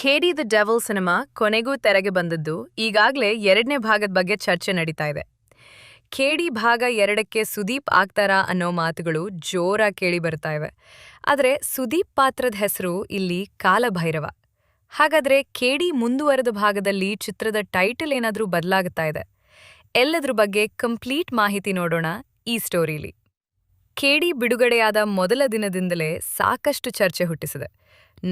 ಖೇಡಿ the devil cinema ಕೊನೆಗೂ ತೆರೆಗೆ ಬಂದದ್ದು ಈಗಾಗಲೇ 2ನೇ ಭಾಗದ ಬಗ್ಗೆ ಚರ್ಚೆ ನಡೀತಾ ಇದೆ. ಖೇಡಿ ಭಾಗ 2ಕ್ಕೆ ಸುದೀಪ್ ಆಗ್ತಾರಾ ಅನ್ನೋ ಮಾತುಗಳು ಜೋರಾಗಿ ಕೇಳಿ ಬರ್ತಾ ಇವೆ. ಆದರೆ ಸುದೀಪ್ ಪಾತ್ರದ ಹೆಸರು ಇಲ್ಲಿ ಕಾಲಭೈರವ. ಹಾಗಾದ್ರೆ ಖೇಡಿ ಮುಂದುವರೆದ ಭಾಗದಲ್ಲಿ ಚಿತ್ರದ ಟೈಟಲ್ ಏನಾದ್ರೂ ಬದಲಾಗುತ್ತಾ ಇದೆ? ಎಲ್ಲದ್ರ ಬಗ್ಗೆ ಕಂಪ್ಲೀಟ್ ಮಾಹಿತಿ ನೋಡೋಣ ಈ ಸ್ಟೋರಿಲಿ. ಖೇಡಿ ಬಿಡುಗಡೆಯಾದ ಮೊದಲ ದಿನದಿಂದಲೇ ಸಾಕಷ್ಟು ಚರ್ಚೆ ಹುಟ್ಟಿಸಿದೆ.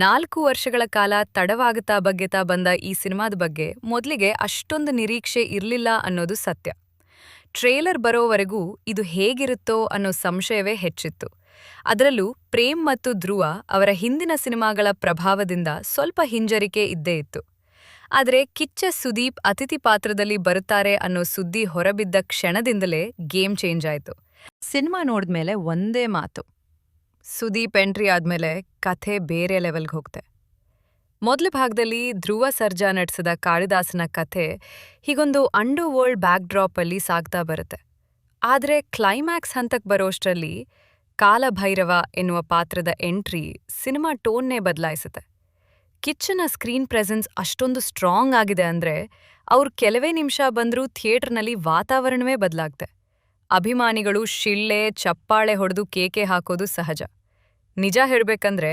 4 ವರ್ಷಗಳ ಕಾಲ ತಡವಾಗುತ್ತಾ ಬಗ್ಗೆತಾ ಬಂದ ಈ ಸಿನಿಮಾದ ಬಗ್ಗೆ ಮೊದಲಿಗೆ ಅಷ್ಟೊಂದು ನಿರೀಕ್ಷೆ ಇರಲಿಲ್ಲ ಅನ್ನೋದು ಸತ್ಯ. ಟ್ರೇಲರ್ ಬರೋವರೆಗೂ ಇದು ಹೇಗಿರುತ್ತೋ ಅನ್ನೋ ಸಂಶಯವೇ ಹೆಚ್ಚಿತ್ತು. ಅದರಲ್ಲೂ ಪ್ರೇಮ್ ಮತ್ತು ಧ್ರುವ ಅವರ ಹಿಂದಿನ ಸಿನಿಮಾಗಳ ಪ್ರಭಾವದಿಂದ ಸ್ವಲ್ಪ ಹಿಂಜರಿಕೆ ಇದ್ದೇ ಇತ್ತು. ಆದರೆ ಕಿಚ್ಚ ಸುದೀಪ್ ಅತಿಥಿ ಪಾತ್ರದಲ್ಲಿ ಬರುತ್ತಾರೆ ಅನ್ನೋ ಸುದ್ದಿ ಹೊರಬಿದ್ದ ಕ್ಷಣದಿಂದಲೇ ಗೇಮ್ ಚೇಂಜ್ ಆಯಿತು. ಸಿನಿಮಾ ನೋಡಿದ್ಮೇಲೆ ಒಂದೇ ಮಾತು, ಸುದೀಪ್ ಎಂಟ್ರಿ ಆದ್ಮೇಲೆ ಕಥೆ ಬೇರೆ ಲೆವೆಲ್ಗೆ ಹೋಗ್ತೆ. ಮೊದಲ ಭಾಗದಲ್ಲಿ ಧ್ರುವ ಸರ್ಜಾ ನಡೆಸಿದ ಕಾಳಿದಾಸನ ಕಥೆ ಹೀಗೊಂದು ಅಂಡರ್ ವರ್ಲ್ಡ್ ಬ್ಯಾಕ್ ಡ್ರಾಪ್ ಅಲ್ಲಿ ಸಾಗ್ತಾ ಬರುತ್ತೆ. ಆದರೆ ಕ್ಲೈಮ್ಯಾಕ್ಸ್ ಹಂತಕ್ಕೆ ಬರೋಷ್ಟರಲ್ಲಿ ಕಾಲಭೈರವ ಎನ್ನುವ ಪಾತ್ರದ ಎಂಟ್ರಿ ಸಿನಿಮಾ ಟೋನ್ನೇ ಬದಲಾಯಿಸುತ್ತೆ. ಕಿಚ್ಚನ ಸ್ಕ್ರೀನ್ ಪ್ರೆಸೆನ್ಸ್ ಅಷ್ಟೊಂದು ಸ್ಟ್ರಾಂಗ್ ಆಗಿದೆ ಅಂದ್ರೆ ಅವ್ರು ಕೆಲವೇ ನಿಮಿಷ ಬಂದ್ರೂ ಥಿಯೇಟರ್ನಲ್ಲಿ ವಾತಾವರಣವೇ ಬದಲಾಗ್ತೆ. ಅಭಿಮಾನಿಗಳು ಶಿಳ್ಳೆ ಚಪ್ಪಾಳೆ ಹೊಡೆದು ಕೇಕೆ ಹಾಕೋದು ಸಹಜ. ನಿಜ ಹೇಳಬೇಕಂದ್ರೆ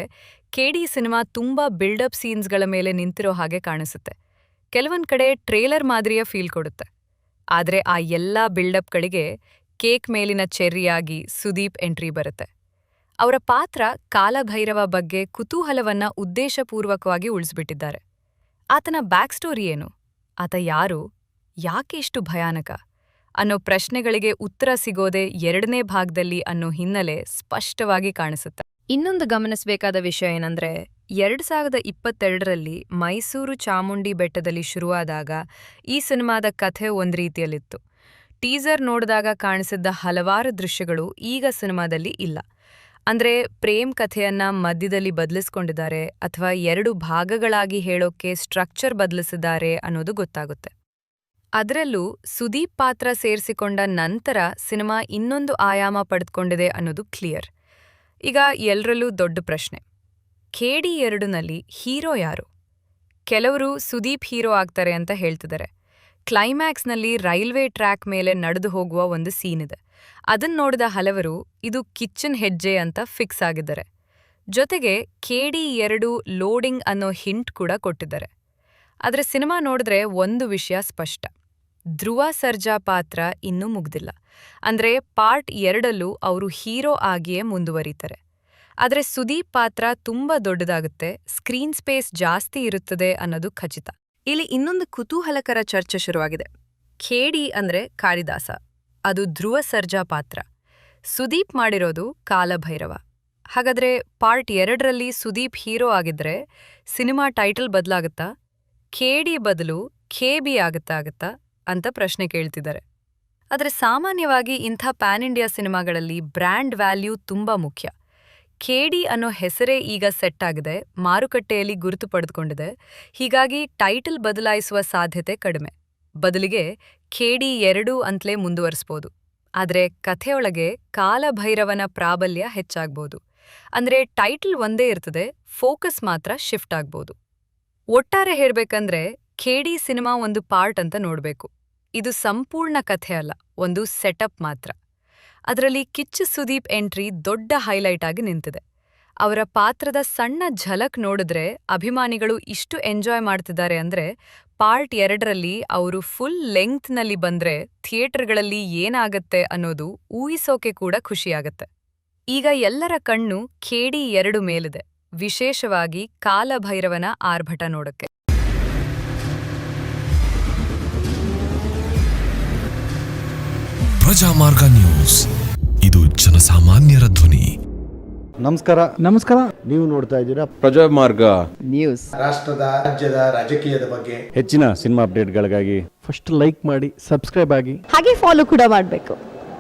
ಖೇಡಿ ಸಿನಿಮಾ ತುಂಬಾ ಬಿಲ್ಡಪ್ ಸೀನ್ಸ್ಗಳ ಮೇಲೆ ನಿಂತಿರೋ ಹಾಗೆ ಕಾಣಿಸುತ್ತೆ. ಕೆಲವೊಂದು ಕಡೆ ಟ್ರೇಲರ್ ಮಾದರಿಯ ಫೀಲ್ ಕೊಡುತ್ತೆ. ಆದರೆ ಆ ಎಲ್ಲಾ ಬಿಲ್ಡಪ್ಗಳಿಗೆ ಕೇಕ್ ಮೇಲಿನ ಚೆರ್ರಿಯಾಗಿ ಸುದೀಪ್ ಎಂಟ್ರಿ ಬರುತ್ತೆ. ಅವರ ಪಾತ್ರ ಕಾಲಭೈರವ ಬಗ್ಗೆ ಕುತೂಹಲವನ್ನ ಉದ್ದೇಶಪೂರ್ವಕವಾಗಿ ಉಳಿಸ್ಬಿಟ್ಟಿದ್ದಾರೆ. ಆತನ ಬ್ಯಾಕ್ ಸ್ಟೋರಿ ಏನು, ಆತ ಯಾರು, ಯಾಕೆ ಇಷ್ಟು ಭಯಾನಕ ಅನ್ನೋ ಪ್ರಶ್ನೆಗಳಿಗೆ ಉತ್ತರ ಸಿಗೋದೆ 2ನೇ ಭಾಗದಲ್ಲಿ ಅನ್ನೋ ಹಿನ್ನೆಲೆ ಸ್ಪಷ್ಟವಾಗಿ ಕಾಣಿಸುತ್ತೆ. ಇನ್ನೊಂದು ಗಮನಿಸಬೇಕಾದ ವಿಷಯ ಏನಂದ್ರೆ 2022ರಲ್ಲಿ ಮೈಸೂರು ಚಾಮುಂಡಿ ಬೆಟ್ಟದಲ್ಲಿ ಶುರುವಾದಾಗ ಈ ಸಿನಿಮಾದ ಕಥೆ ಒಂದ್ ರೀತಿಯಲ್ಲಿತ್ತು. ಟೀಸರ್ ನೋಡಿದಾಗ ಕಾಣಿಸಿದ್ದ ಹಲವಾರು ದೃಶ್ಯಗಳು ಈಗ ಸಿನಿಮಾದಲ್ಲಿ ಇಲ್ಲ. ಅಂದ್ರೆ ಪ್ರೇಮ್ ಕಥೆಯನ್ನ ಮಧ್ಯದಲ್ಲಿ ಬದಲಿಸ್ಕೊಂಡಿದ್ದಾರೆ ಅಥವಾ 2 ಭಾಗಗಳಾಗಿ ಹೇಳೋಕೆ ಸ್ಟ್ರಕ್ಚರ್ ಬದಲಿಸಿದ್ದಾರೆ ಅನ್ನೋದು ಗೊತ್ತಾಗುತ್ತೆ. ಅದರಲ್ಲೂ ಸುದೀಪ್ ಪಾತ್ರ ಸೇರಿಸಿಕೊಂಡ ನಂತರ ಸಿನಿಮಾ ಇನ್ನೊಂದು ಆಯಾಮ ಪಡೆದುಕೊಂಡಿದೆ ಅನ್ನೋದು ಕ್ಲಿಯರ್. ಈಗ ಎಲ್ಲರಲ್ಲೂ ದೊಡ್ಡ ಪ್ರಶ್ನೆ, ಖೇಡಿ 2ನಲ್ಲಿ ಹೀರೋ ಯಾರು? ಕೆಲವರು ಸುದೀಪ್ ಹೀರೋ ಆಗ್ತಾರೆ ಅಂತ ಹೇಳ್ತಿದ್ದಾರೆ. ಕ್ಲೈಮ್ಯಾಕ್ಸ್ನಲ್ಲಿ ರೈಲ್ವೆ ಟ್ರ್ಯಾಕ್ ಮೇಲೆ ನಡೆದು ಹೋಗುವ ಒಂದು ಸೀನ್ ಇದೆ. ಅದನ್ನ ನೋಡಿದ ಹಲವರು ಇದು ಕಿಚ್ಚನ್ ಹೆಜ್ಜೆ ಅಂತ ಫಿಕ್ಸ್ ಆಗಿದ್ದಾರೆ. ಜೊತೆಗೆ ಖೇಡಿ 2 ಲೋಡಿಂಗ್ ಅನ್ನೋ ಹಿಂಟ್ ಕೂಡ ಕೊಟ್ಟಿದ್ದಾರೆ. ಆದರೆ ಸಿನಿಮಾ ನೋಡಿದ್ರೆ ಒಂದು ವಿಷಯ ಸ್ಪಷ್ಟ, ಧ್ರುವ ಸರ್ಜಾ ಪಾತ್ರ ಇನ್ನೂ ಮುಗ್ದಿಲ್ಲ. ಅಂದ್ರೆ ಪಾರ್ಟ್ 2ಅಲ್ಲೂ ಅವರು ಹೀರೋ ಆಗಿಯೇ ಮುಂದುವರಿತಾರೆ. ಆದರೆ ಸುದೀಪ್ ಪಾತ್ರ ತುಂಬಾ ದೊಡ್ಡದಾಗುತ್ತೆ, ಸ್ಕ್ರೀನ್ ಸ್ಪೇಸ್ ಜಾಸ್ತಿ ಇರುತ್ತದೆ ಅನ್ನೋದು ಖಚಿತ. ಇಲ್ಲಿ ಇನ್ನೊಂದು ಕುತೂಹಲಕರ ಚರ್ಚೆ ಶುರುವಾಗಿದೆ. ಖೇಡಿ ಅಂದ್ರೆ ಕಾಳಿದಾಸ, ಅದು ಧ್ರುವ ಸರ್ಜಾ ಪಾತ್ರ. ಸುದೀಪ್ ಮಾಡಿರೋದು ಕಾಲಭೈರವ. ಹಾಗಾದ್ರೆ ಪಾರ್ಟ್ 2ರಲ್ಲಿ ಸುದೀಪ್ ಹೀರೋ ಆಗಿದ್ರೆ ಸಿನಿಮಾ ಟೈಟಲ್ ಬದಲಾಗುತ್ತಾ? ಖೇಡಿ ಬದಲು ಖೇಬಿ ಆಗುತ್ತಾ ಅಂತ ಪ್ರಶ್ನೆ ಕೇಳ್ತಿದ್ದಾರೆ. ಆದರೆ ಸಾಮಾನ್ಯವಾಗಿ ಇಂಥ ಪ್ಯಾನ್ ಇಂಡಿಯಾ ಸಿನಿಮಾಗಳಲ್ಲಿ ಬ್ರ್ಯಾಂಡ್ ವ್ಯಾಲ್ಯೂ ತುಂಬಾ ಮುಖ್ಯ. ಖೇಡಿ ಅನ್ನೋ ಹೆಸರೇ ಈಗ ಸೆಟ್ ಆಗಿದೆ, ಮಾರುಕಟ್ಟೆಯಲ್ಲಿ ಗುರುತು ಪಡೆದುಕೊಂಡಿದೆ. ಹೀಗಾಗಿ ಟೈಟಲ್ ಬದಲಾಯಿಸುವ ಸಾಧ್ಯತೆ ಕಡಿಮೆ. ಬದಲಿಗೆ ಖೇಡಿ 2 ಅಂತಲೇ ಮುಂದುವರಿಸ್ಬೋದು. ಆದರೆ ಕಥೆಯೊಳಗೆ ಕಾಲಭೈರವನ ಪ್ರಾಬಲ್ಯ ಹೆಚ್ಚಾಗ್ಬೋದು. ಅಂದ್ರೆ ಟೈಟಲ್ ಒಂದೇ ಇರ್ತದೆ, ಫೋಕಸ್ ಮಾತ್ರ ಶಿಫ್ಟ್ ಆಗ್ಬೋದು. ಒಟ್ಟಾರೆ ಹೇಳ್ಬೇಕಂದ್ರೆ ಖೇಡಿ ಸಿನಿಮಾ ಒಂದು ಪಾರ್ಟ್ ಅಂತ ನೋಡ್ಬೇಕು. ಇದು ಸಂಪೂರ್ಣ ಕಥೆ ಅಲ್ಲ, ಒಂದು ಸೆಟಪ್ ಮಾತ್ರ. ಅದರಲ್ಲಿ ಕಿಚ್ಚ ಸುದೀಪ್ ಎಂಟ್ರಿ ದೊಡ್ಡ ಹೈಲೈಟ್ ಆಗಿ ನಿಂತಿದೆ. ಅವರ ಪಾತ್ರದ ಸಣ್ಣ ಝಲಕ್ ನೋಡಿದ್ರೆ ಅಭಿಮಾನಿಗಳು ಇಷ್ಟು ಎಂಜಾಯ್ ಮಾಡ್ತಿದ್ದಾರೆ ಅಂದ್ರೆ ಪಾರ್ಟ್ 2ರಲ್ಲಿ ಅವರು ಫುಲ್ ಲೆಂಗ್ತ್ನಲ್ಲಿ ಬಂದ್ರೆ ಥಿಯೇಟರ್ಗಳಲ್ಲಿ ಏನಾಗತ್ತೆ ಅನ್ನೋದು ಊಹಿಸೋಕೆ ಕೂಡ ಖುಷಿಯಾಗತ್ತೆ. ಈಗ ಎಲ್ಲರ ಕಣ್ಣು ಖೇಡಿ 2 ಮೇಲಿದೆ, ವಿಶೇಷವಾಗಿ ಕಾಲಭೈರವನ ಆರ್ಭಟ ನೋಡಕ್ಕೆ. ಪ್ರಜಾಮಾರ್ಗ ನ್ಯೂಸ್, ಇದು ಜನಸಾಮಾನ್ಯರ ಧ್ವನಿ. ನಮಸ್ಕಾರ. ನೀವು ನೋಡ್ತಾ ಇದ್ದೀರಾ ಪ್ರಜಾಮಾರ್ಗ ನ್ಯೂಸ್. ರಾಷ್ಟ್ರದ ರಾಜ್ಯದ ರಾಜಕೀಯದ ಬಗ್ಗೆ ಹೆಚ್ಚಿನ ಸಿನಿಮಾ ಅಪ್ಡೇಟ್ಗಳಿಗಾಗಿ ಫಸ್ಟ್ ಲೈಕ್ ಮಾಡಿ, ಸಬ್ಸ್ಕ್ರೈಬ್ ಆಗಿ, ಹಾಗೆ ಫಾಲೋ ಕೂಡ ಮಾಡಬೇಕು.